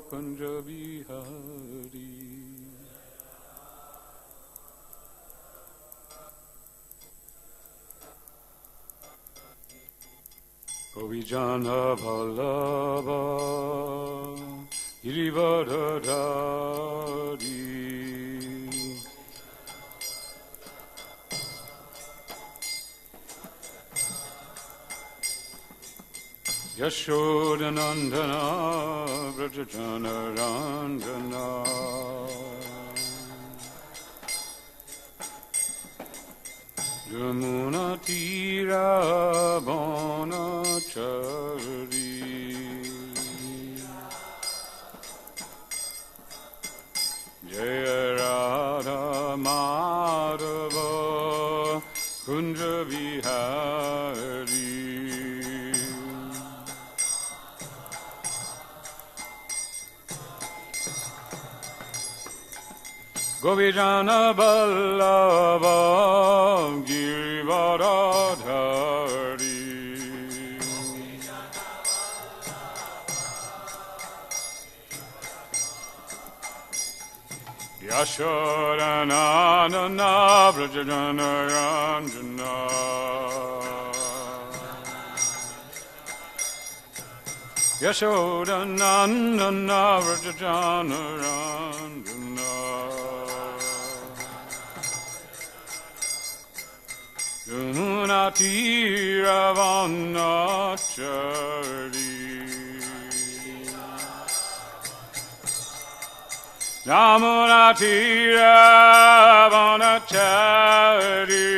Kunja Vihari. Govijana Vallabha Girivardhari Yashodanandana Vrajajana Ranjana Yamuna Tira Bonachari Jaya Radha Madhava Kunja Vihari Govijana Vallabha Girivardhari Yashodanandana Vrajajana Ranjana Yashodanandana Vrajajana Ranjana Yamuna Tira Vanachari Yamuna Tira Vanachari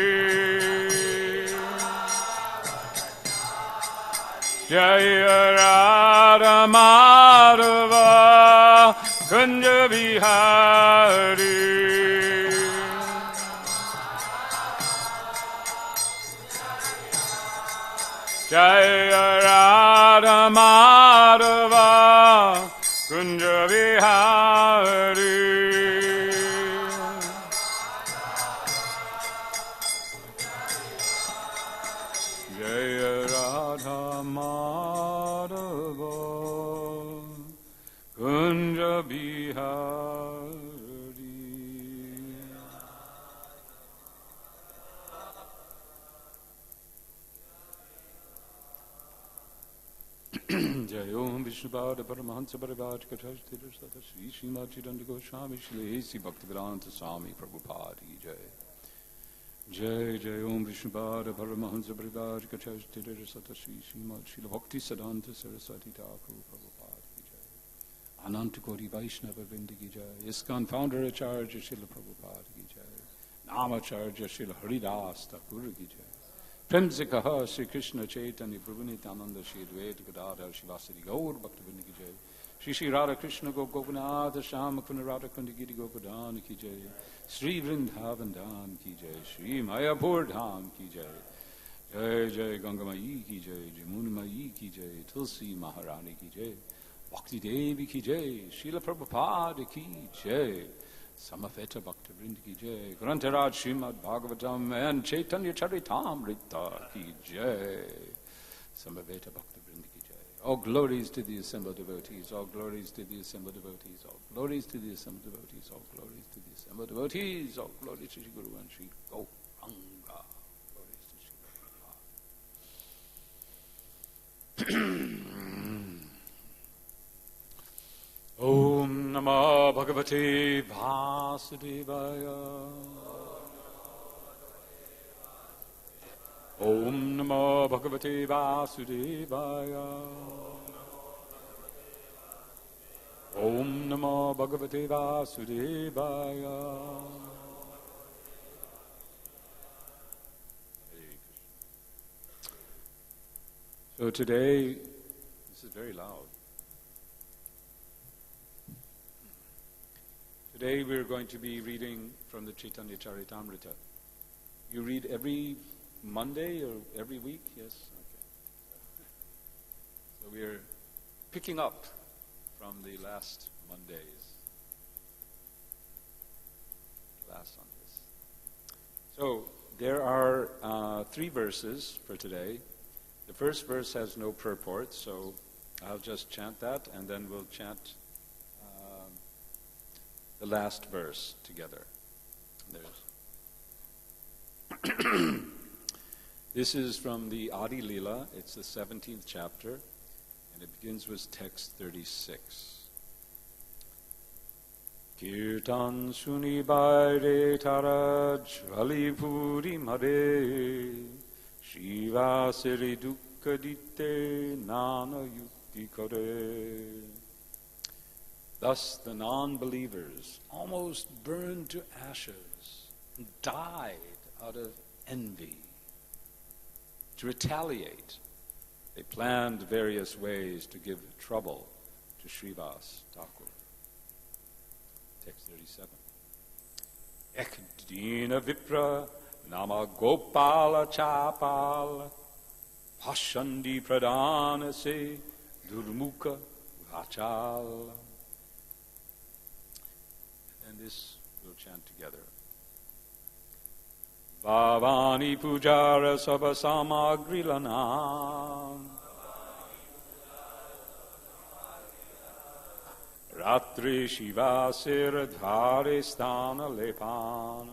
Jaya Radha Madhava Kunja Vihari Jaya Radha Madhava Kunja Vihari Jaya Radha Madhava Kunja Vihari Jai Om Vishnupada Paramahansa Parivaj Katashthira Sata Shri Srimad Chaitanya Goswami Shri Hesi Bhaktivedanta Swami Prabhupada Ki Jai Jai Jai Om Vishnupada Paramahansa Parivaj Katashthira Sata Shri Srimad Shri Bhakti Siddhanta Saraswati Thakur Prabhupada Ki Jai Ananta Koti Vaishnava Vrinda Ki Jai ISKCON Founder Acharya Srila Prabhupada Ki Jai Namacharya Srila Haridas Thakur Ki Jai Prem se kaha Sri Krishna Chaitanya Prabhu Nityananda Shri Advaita Gadadhar Shivasari Gaur Bhaktivinoda Ki Jai Shri Shri Radha Krishna Gopinath Shama Kuna Radha Kundi Giri Gopadhan Ki Jai Shri Vrindavan Dham Ki Jai Shri Mayapur Dham Ki Jai Jai Jai Ganga Mai Ki Jai Jamuna Mai Ki Jai Tulsi Maharani Ki Jai Bhakti Devi Ki Jai Srila Prabhupada Ki Jai Samaveta Bhakta Vrinda Ki Jai Grantaraj Srimad Bhagavatam and Chaitanya Charitamrita Ki Jai Samaveta Bhakta Vrinda Ki Jai All glories to the assembled devotees, all glories to the assembled devotees, all glories to the assembled devotees, all glories to the assembled devotees, all glories to Shri Guru and Shri Gauranga. Glories to Shri Prabhupada. Om Namah Bhagavate Vasudevaya. Om Namah Bhagavate Vasudevaya. Om Namah Bhagavate Vasudevaya. So today, this is very loud. Today we're going to be reading from the Chaitanya Charitamrita. You read every Monday or every week? Yes? Okay. So we're picking up from the last Monday's class on this. So there are 3 verses for today. The first verse has no purport, so I'll just chant that and then we'll chant the last verse together. This is from the Adi Lila. It's the 17th chapter, and it begins with text 36. Kirtan suni baire taraj valipuri mare Shiva siri dukkha ditte nana yukti kare. Thus the non-believers almost burned to ashes and died out of envy. To retaliate, they planned various ways to give trouble to Srivas Thakur. Text 37. Ekdina Vipra Nama Gopala Chapala Pashandi Pradana Se Durmukha Vachal. And this we'll chant together. Bhavani Pujara Sabasamagrilanam Ratri Shiva Siradhare Sthana Lepan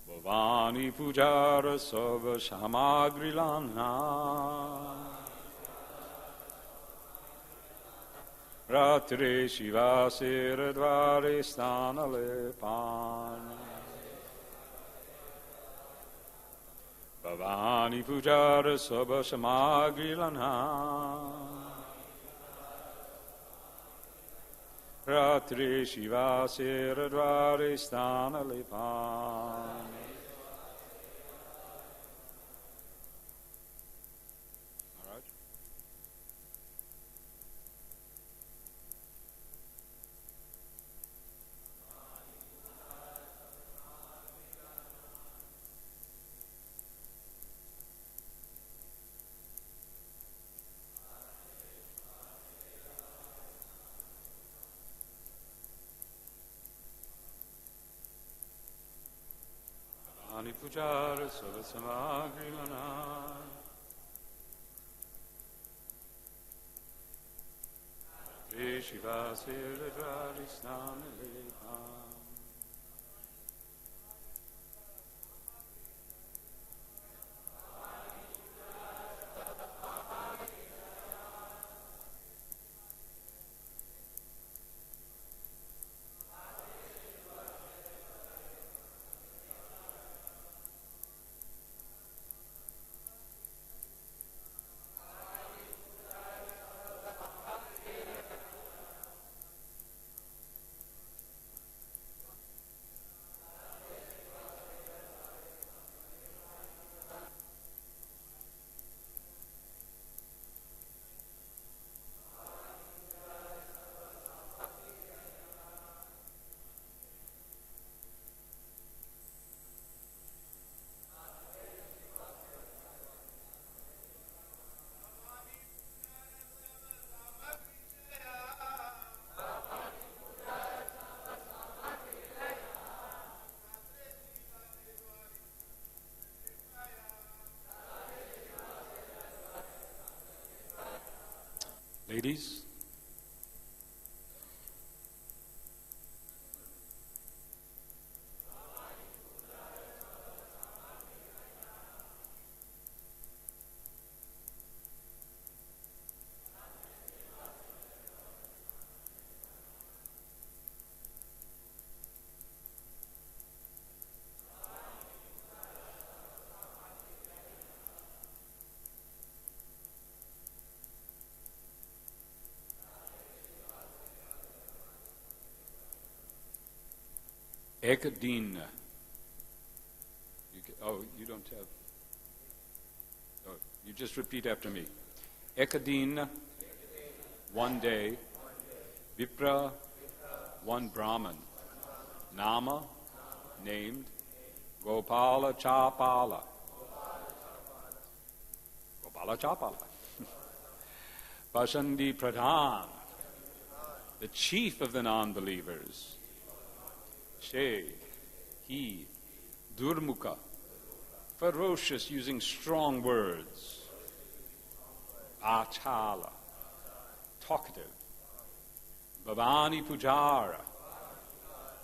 Bhavani Pujara Sabasamagrilanam Ratri Shiva Siradhare Sthana Lepan Bhavani Pujara Sabha Samagrilanha Ratri Shiva Siradhare Sthana Lepan. Pujara Savasamagrilana Shiva Siradhari Snana Lepan. Ladies, Ekadin. You don't have. Oh, you just repeat after me. Ekadin, one day. Vipra, one Brahman. Nama, named. Gopala Chapala. Gopala Chapala. Pashandi Pradhan, the chief of the non-believers. She, he, Durmukha, ferocious, using strong words. Achala, talkative. Bhavani Pujara,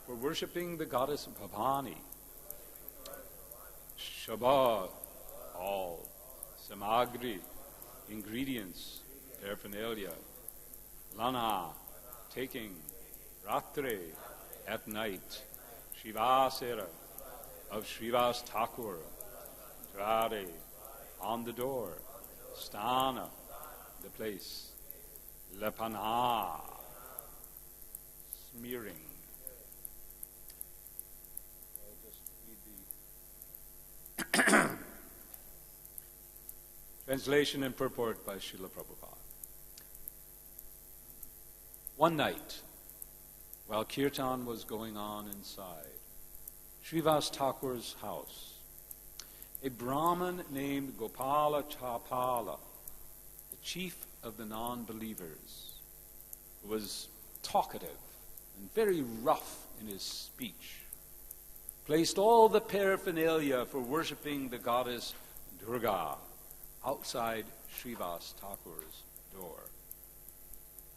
for worshipping the goddess Bhavani. Shabad, all. Samagri, ingredients, paraphernalia. Lana, taking. Ratre, at night. Shivasera, of Srivas Thakur. Drare, on the door. Stana, the place. Lepana, smearing. I'll just read the translation and purport by Srila Prabhupada. One night, while kirtan was going on inside Srivas Thakur's house, a Brahmin named Gopala Chapala, the chief of the non-believers, who was talkative and very rough in his speech, placed all the paraphernalia for worshipping the goddess Durga outside Srivas Thakur's door.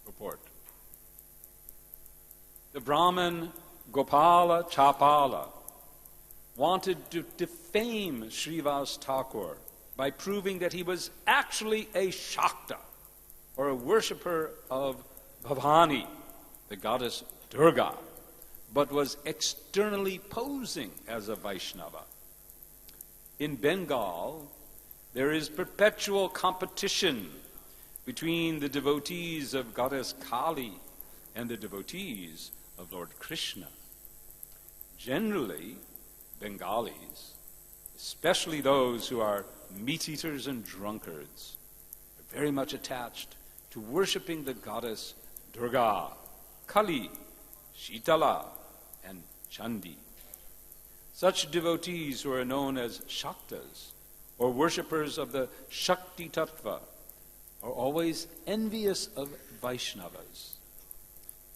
Report. The Brahmin Gopala Chapala wanted to defame Srivas Thakur by proving that he was actually a Shakta, or a worshipper of Bhavani, the goddess Durga, but was externally posing as a Vaishnava. In Bengal, there is perpetual competition between the devotees of goddess Kali and the devotees of Lord Krishna. Generally, Bengalis, especially those who are meat-eaters and drunkards, are very much attached to worshipping the goddess Durga, Kali, Shitala, and Chandi. Such devotees, who are known as Shaktas, or worshippers of the Shakti Tattva, are always envious of Vaishnavas.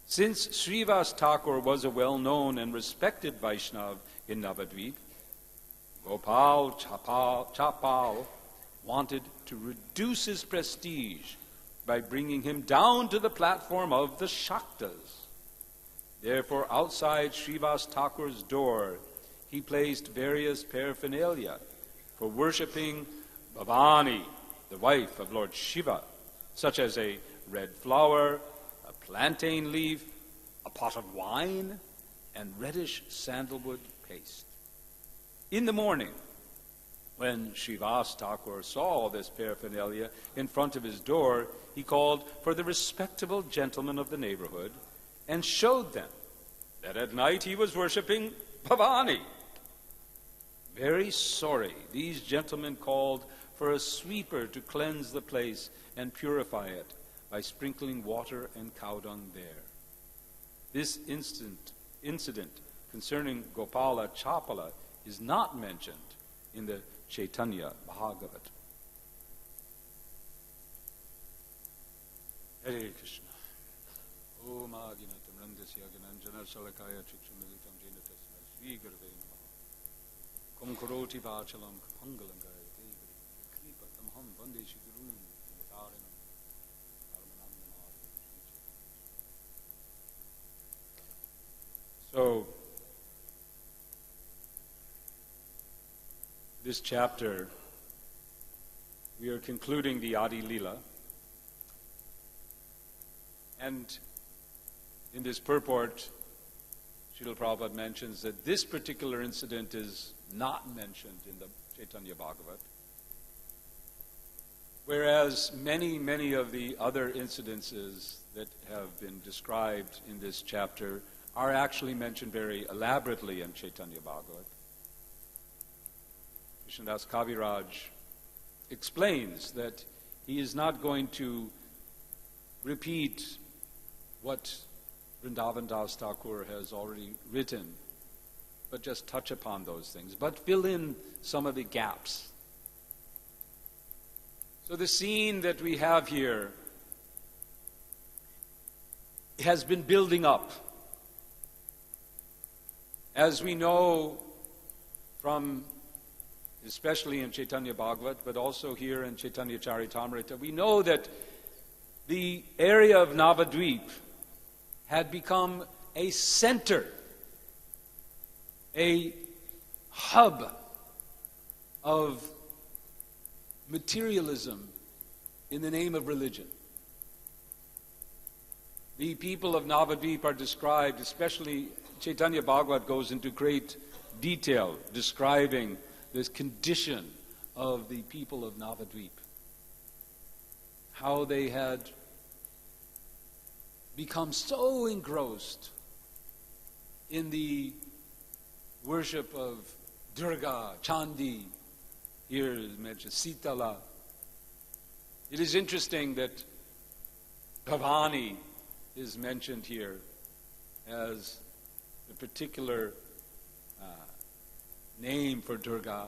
Since Srivas Thakur was a well-known and respected Vaishnav in Navadvip, Gopal Chapal wanted to reduce his prestige by bringing him down to the platform of the Shaktas. Therefore, outside Srivas Thakur's door, he placed various paraphernalia for worshipping Bhavani, the wife of Lord Shiva, such as a red flower, a plantain leaf, a pot of wine, and reddish sandalwood paste. In the morning, when Srivas Thakur saw this paraphernalia in front of his door, he called for the respectable gentlemen of the neighborhood and showed them that at night he was worshipping Bhavani. Very sorry, these gentlemen called for a sweeper to cleanse the place and purify it by sprinkling water and cow dung there. This incident concerning Gopala Chapala is not mentioned in the Chaitanya Bhagavat. Hare Krishna. Om Aginatam Randasya Gananjana Salakaya Chikshumilitam Jena Tasma Sri Gurve Namaha Kum Karoti Vachalam Kapangalangaya Devri Kripa Tamham Bande Shigurun Tarinam Armanam Namaram. So, this chapter, we are concluding the Adi Lila. And in this purport, Srila Prabhupada mentions that this particular incident is not mentioned in the Chaitanya Bhagavat, whereas many of the other incidences that have been described in this chapter are actually mentioned very elaborately in Chaitanya Bhagavat. Krishnadas Kaviraj explains that he is not going to repeat what Vrindavan Das Thakur has already written, but just touch upon those things, but fill in some of the gaps. So the scene that we have here has been building up. As we know from, especially in Chaitanya Bhagavat, but also here in Chaitanya Charitamrita, we know that the area of Navadvip had become a center, a hub of materialism in the name of religion. The people of Navadvip are described, especially Chaitanya Bhagavat goes into great detail describing this condition of the people of Navadvip. How they had become so engrossed in the worship of Durga, Chandi, here is mentioned Sitala. It is interesting that Bhavani is mentioned here as a particular name for Durga.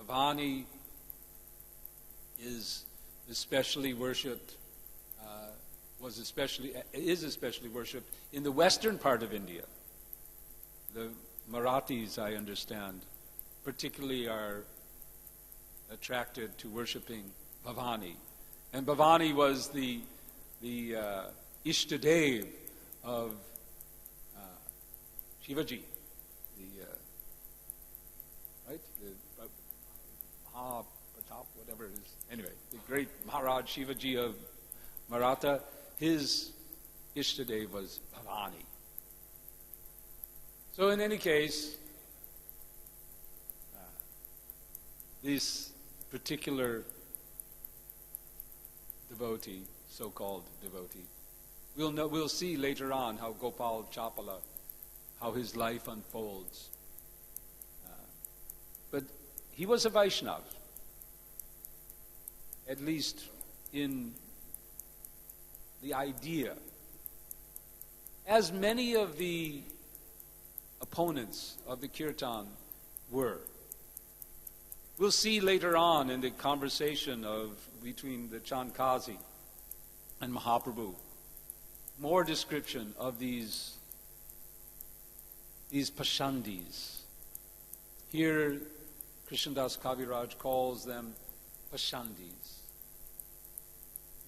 Bhavani is especially worshipped, is especially worshipped in the western part of India. The Marathis, I understand, particularly are attracted to worshipping Bhavani. And Bhavani was the Ishtadev of Shivaji, right? The Mahapratap, whatever it is. Anyway, the great Maharaj Shivaji of Maratha, his Ishtadev was Bhavani. So in any case, this particular devotee, so-called devotee, we'll see later on how Gopal Chapala, how his life unfolds. But he was a Vaishnava, at least in the idea. As many of the opponents of the kirtan were. We'll see later on in the conversation between the Chandkazi and Mahaprabhu more description of these pashandis. Here, Krishnadas Kaviraj calls them pashandis.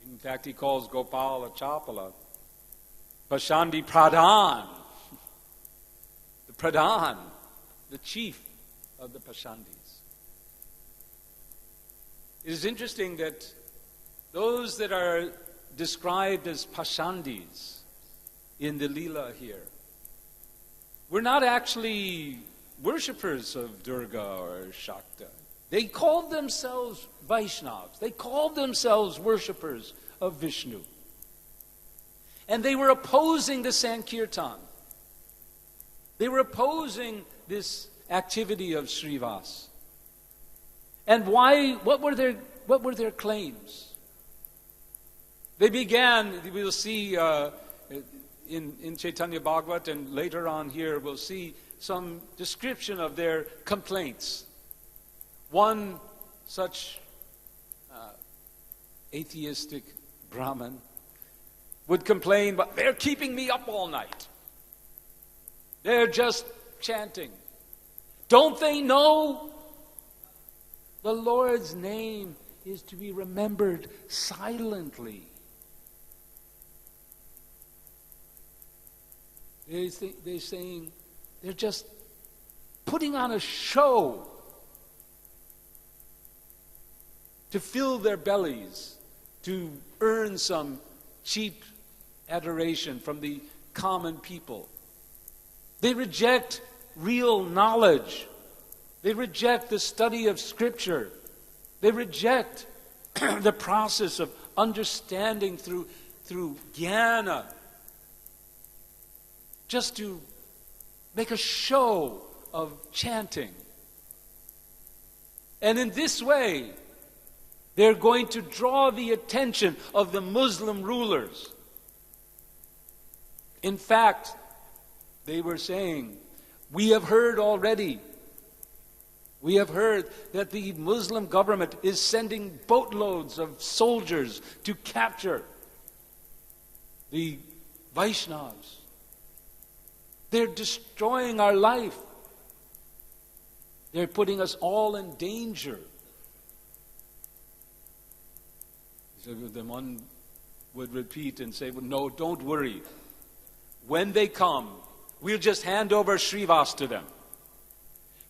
In fact, he calls Gopala Chapala Pashandi Pradhan. The Pradhan, the chief of the Pashandis. It is interesting that those that are described as Pashandis in the lila here were not actually worshippers of Durga or Shakta. They called themselves Vaishnavas. They called themselves worshippers of Vishnu. And they were opposing the Sankirtan. They were opposing this activity of Srivas. And why? What were their claims? They began, we'll see in Chaitanya Bhagavat, and later on here we'll see some description of their complaints. One such atheistic Brahmin would complain, but they're keeping me up all night. They're just chanting. Don't they know the Lord's name is to be remembered silently? They're saying they're just putting on a show to fill their bellies, to earn some cheap adoration from the common people. They reject real knowledge. They reject the study of Scripture. They reject the process of understanding through jnana, just to make a show of chanting. And in this way, they're going to draw the attention of the Muslim rulers. In fact, they were saying, we have heard already. We have heard that the Muslim government is sending boatloads of soldiers to capture the Vaishnavas. They're destroying our life. They're putting us all in danger. So the one would repeat and say, well, no, don't worry. When they come, we'll just hand over Srivas to them.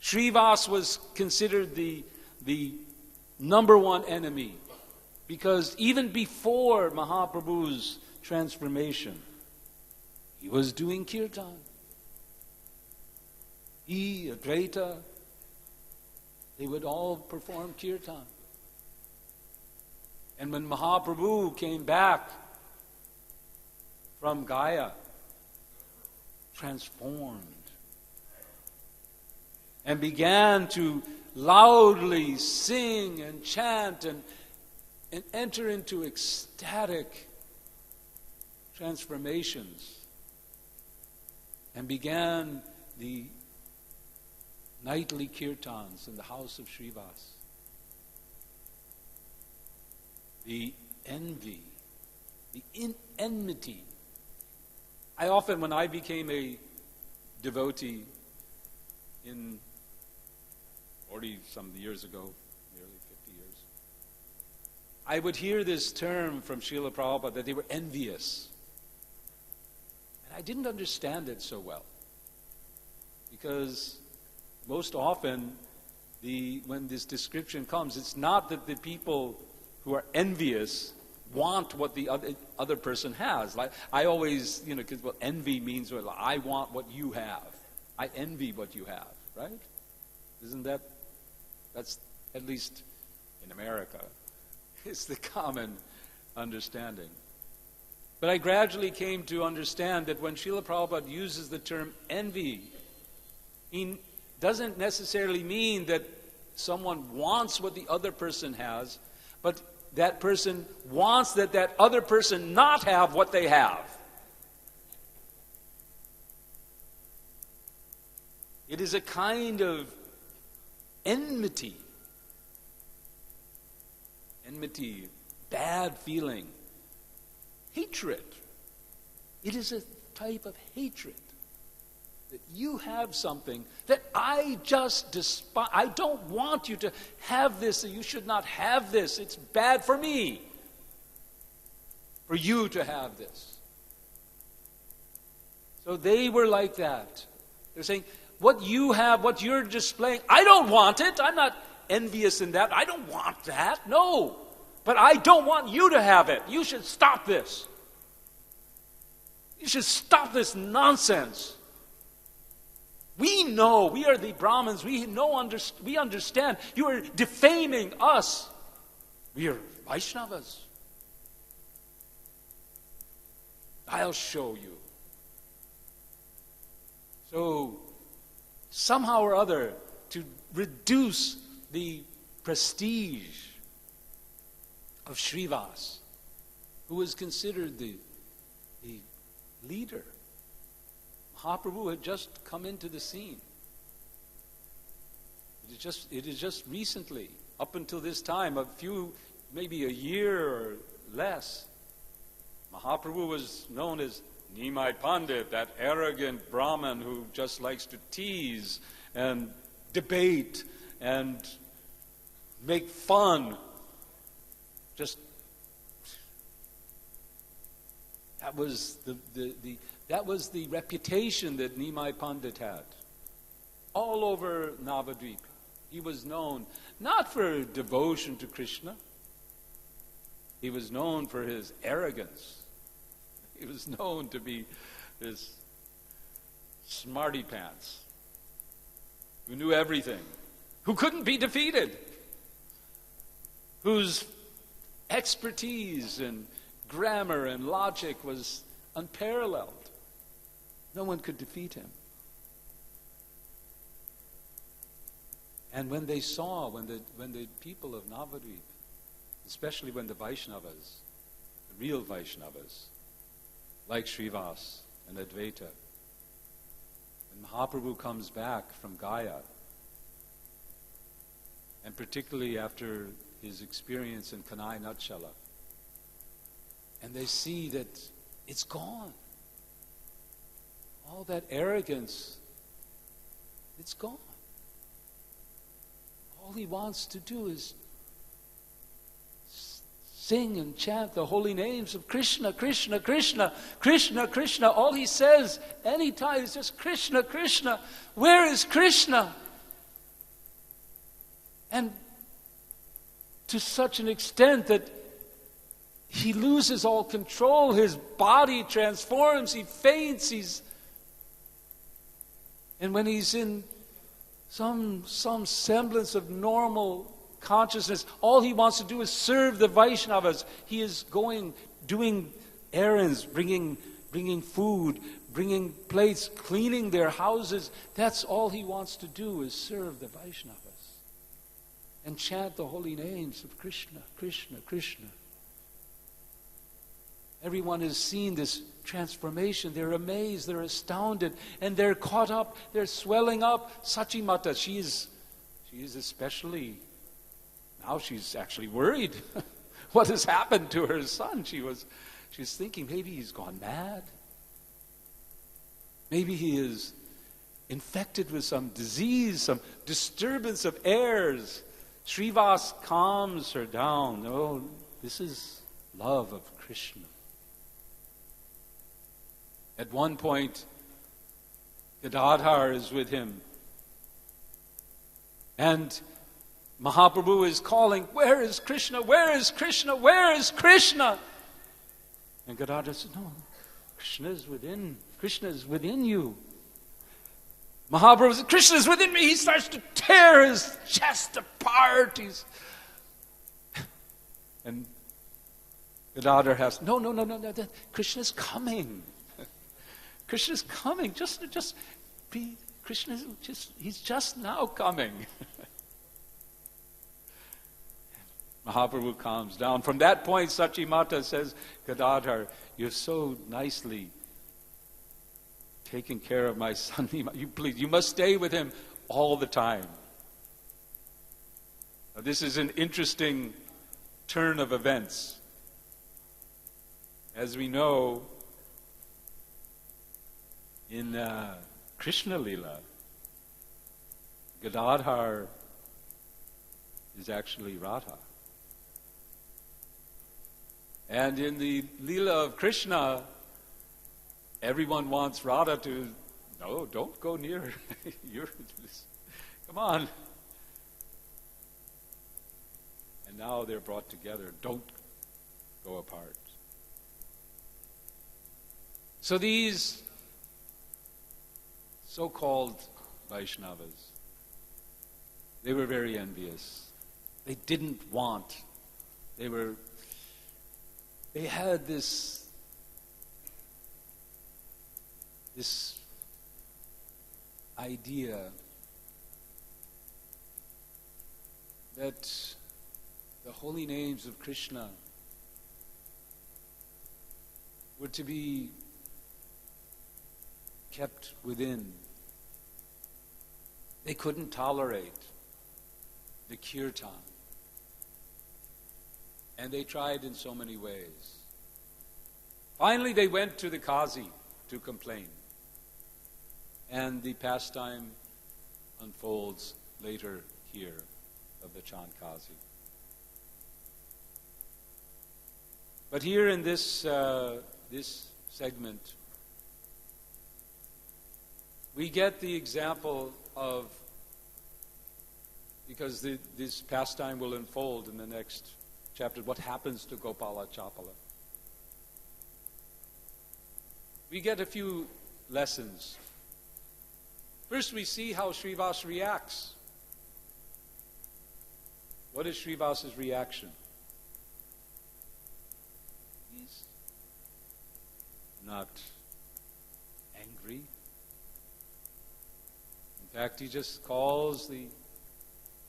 Srivas was considered the number one enemy, because even before Mahaprabhu's transformation, he was doing kirtan. He, Advaita, they would all perform kirtan. And when Mahaprabhu came back from Gaya, transformed, and began to loudly sing and chant and enter into ecstatic transformations, and began the nightly kirtans in the house of Srivas. The envy, the enmity. I often, when I became a devotee in 40-some years ago, nearly 50 years, I would hear this term from Srila Prabhupada that they were envious. And I didn't understand it so well. Because most often, when this description comes, it's not that the people who are envious want what the other person has. Like I always, because envy means, well, I want what you have. I envy what you have, right? Isn't that's at least in America, it's the common understanding. But I gradually came to understand that when Srila Prabhupada uses the term envy, he doesn't necessarily mean that someone wants what the other person has, but that person wants that other person not have what they have. It is a kind of enmity. Enmity, bad feeling, hatred. It is a type of hatred. That you have something that I just despise. I don't want you to have this. You should not have this. It's bad for me. For you to have this. So they were like that. They're saying, what you have, what you're displaying, I don't want it. I'm not envious in that. I don't want that. No. But I don't want you to have it. You should stop this. You should stop this nonsense. We know, we are the Brahmins, we understand. You are defaming us. We are Vaishnavas. I'll show you. So, somehow or other, to reduce the prestige of Srivas, who was considered the leader. Mahaprabhu had just come into the scene. It is just recently, up until this time, maybe a year or less, Mahaprabhu was known as Nimai Pandit, that arrogant Brahmin who just likes to tease and debate and make fun. That was the reputation that Nimai Pandit had. All over Navadvip. He was known not for devotion to Krishna. He was known for his arrogance. He was known to be this smarty pants who knew everything, who couldn't be defeated, whose expertise in grammar and logic was unparalleled. No one could defeat him. And when they saw, when the people of Navadvip, especially when the Vaishnavas, the real Vaishnavas, like Srivas and Advaita, when Mahaprabhu comes back from Gaya, and particularly after his experience in Kanai Natshala, and they see that it's gone. All that arrogance, it's gone. All he wants to do is sing and chant the holy names of Krishna, Krishna, Krishna, Krishna, Krishna. All he says anytime is just Krishna, Krishna. Where is Krishna? And to such an extent that he loses all control, his body transforms, he faints, and when he's in some semblance of normal consciousness, all he wants to do is serve the Vaishnavas. He is doing errands, bringing food, bringing plates, cleaning their houses. That's all he wants to do, is serve the Vaishnavas and chant the holy names of Krishna, Krishna, Krishna. Everyone has seen this transformation. They're amazed, they're astounded, and they're caught up, they're swelling up. Sachimata, she is especially, now she's actually worried. What has happened to her son? She's thinking, maybe he's gone mad. Maybe he is infected with some disease, some disturbance of airs. Srivas calms her down. Oh, this is love of Krishna. At one point, Gadadhar is with him. And Mahaprabhu is calling, where is Krishna? Where is Krishna? Where is Krishna? And Gadadhar says, no, Krishna is within you. Mahaprabhu says, Krishna is within me. He starts to tear his chest apart. And Gadadhar has, no, Krishna is coming. Krishna is coming. Just be, Krishna is he's just now coming. Mahaprabhu calms down. From that point, Sachimata says, Gadadhar, you've so nicely taken care of my son. You must stay with him all the time. Now, this is an interesting turn of events. As we know, in Krishna lila, Gadadhar is actually Radha. And in the lila of Krishna, everyone wants Radha to, no, don't go near her. Come on. And now they're brought together. Don't go apart. So these so-called Vaishnavas, they were very envious. They didn't want. They had this idea that the holy names of Krishna were to be kept within. They couldn't tolerate the kirtan. And they tried in so many ways. Finally, they went to the Qazi to complain. And the pastime unfolds later here of the Chand Qazi. But here in this segment, we get the example of, because this pastime will unfold in the next chapter, what happens to Gopala Chapala. We get a few lessons. First, we see how Srivas reacts. What is Srivas's reaction? He's not angry. In fact, he just calls the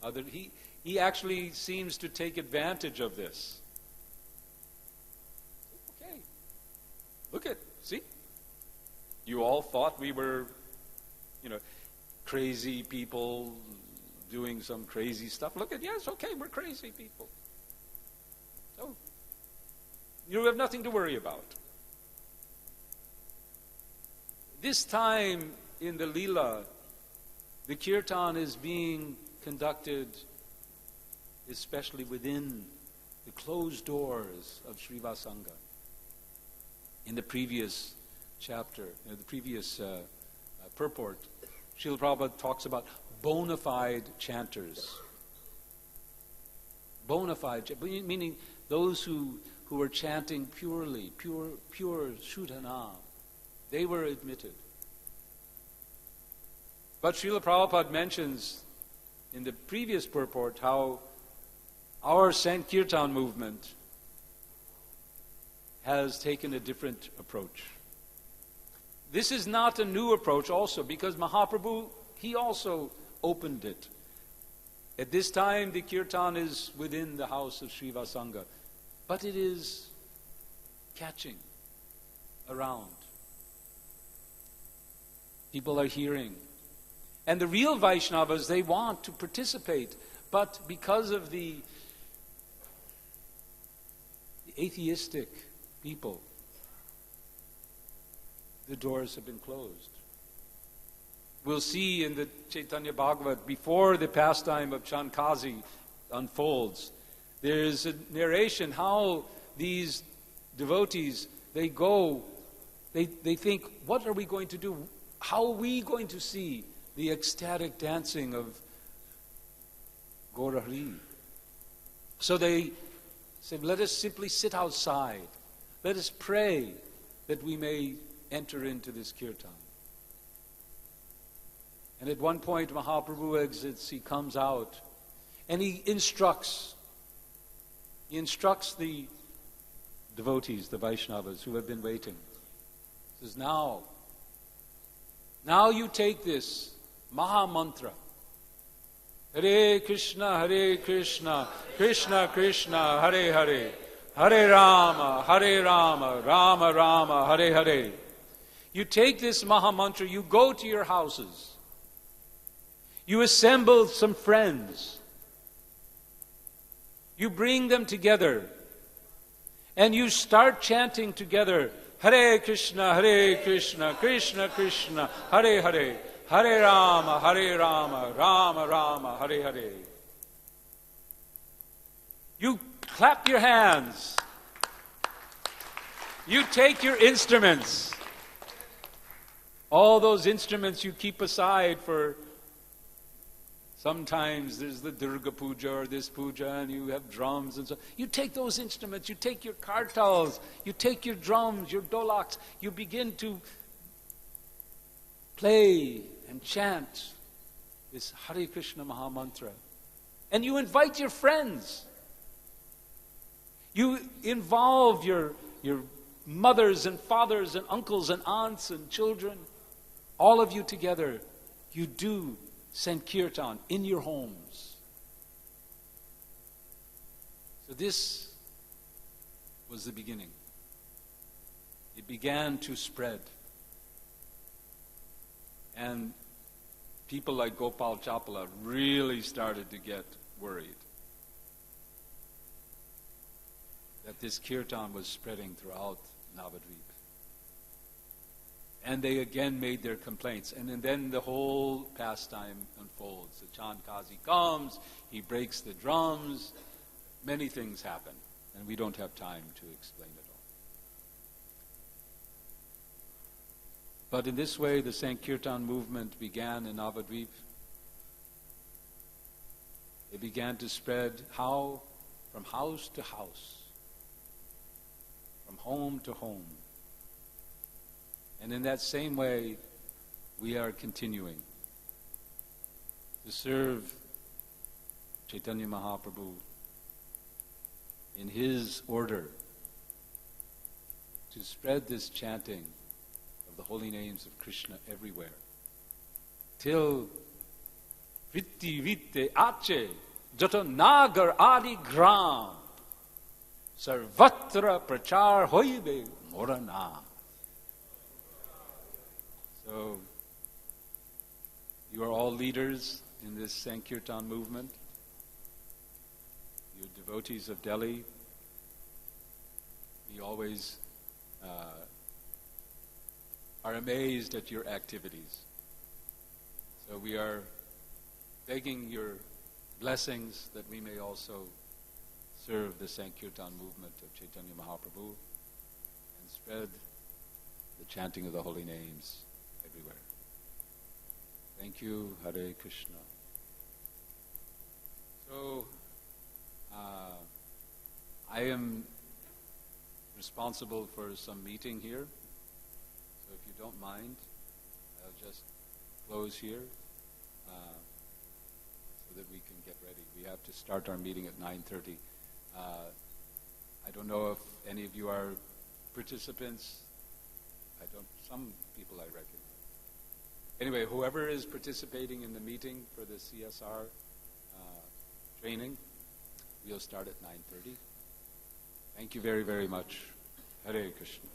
other. He actually seems to take advantage of this. Okay, look at, see? You all thought we were, crazy people doing some crazy stuff. Look at, yes, okay, we're crazy people. So, you have nothing to worry about. This time in the lila, the kirtan is being conducted especially within the closed doors of Srivasanga. In the previous chapter, the previous purport, Srila Prabhupada talks about bona fide chanters. Bona fide, meaning those who were chanting purely, pure Shuddhanam. They were admitted. But Srila Prabhupada mentions in the previous purport how our Sankirtan movement has taken a different approach. This is not a new approach also, because Mahaprabhu, he also opened it. At this time, the Kirtan is within the house of Srivasanga, but it is catching around. People are hearing. And the real Vaishnavas, they want to participate, but because of the atheistic people, the doors have been closed. We'll see in the Chaitanya Bhagavat, before the pastime of Chankazi unfolds, there is a narration how these devotees, they go, they think, what are we going to do? How are we going to see the ecstatic dancing of Gaurahari? So they said, let us simply sit outside. Let us pray that we may enter into this kirtan. And at one point, Mahaprabhu exits, he comes out, and he instructs the devotees, the Vaishnavas, who have been waiting. He says, now you take this Maha Mantra. Hare Krishna, Krishna Krishna, Hare Hare, Hare Rama, Rama Rama, Hare Hare. You take this Maha Mantra, you go to your houses. You assemble some friends. You bring them together. And you start chanting together, Hare Krishna, Krishna Krishna, Hare Hare, Hare Rama, Rama Rama, Hare Hare. You clap your hands. You take your instruments. All those instruments you keep aside for, sometimes there's the Durga Puja or this puja and you have drums and so. You take those instruments, you take your kartals, you take your drums, your dolaks, you begin to play and chant this Hare Krishna Maha Mantra. And you invite your friends. You involve your mothers and fathers and uncles and aunts and children. All of you together, you do Sankirtan in your homes. So this was the beginning. It began to spread. And people like Gopal Chapala really started to get worried that this kirtan was spreading throughout Navadvip. And they again made their complaints. And then the whole pastime unfolds. The Chankazi comes, he breaks the drums, many things happen. And we don't have time to explain it all. But in this way, the Sankirtan movement began in Navadvip. It began to spread how? From house to house. From home to home. And in that same way, we are continuing to serve Chaitanya Mahaprabhu in his order to spread this chanting of the holy names of Krishna everywhere. Till Vitti Vitte Ache Jato Nagar Adi Gram Sarvatra Prachar Hoibe Morana. So, you are all leaders in this Sankirtan movement. You devotees of Delhi. We always are amazed at your activities. So we are begging your blessings that we may also serve the Sankirtan movement of Chaitanya Mahaprabhu and spread the chanting of the holy names everywhere. Thank you, Hare Krishna. So, I am responsible for some meeting here, so if you don't mind, I'll just close here so that we can get ready. We have to start our meeting at 9:30. I don't know if any of you are participants. Some people I recognize. Anyway, whoever is participating in the meeting for the CSR training, we'll start at 9:30. Thank you very, very much. Hare Krishna.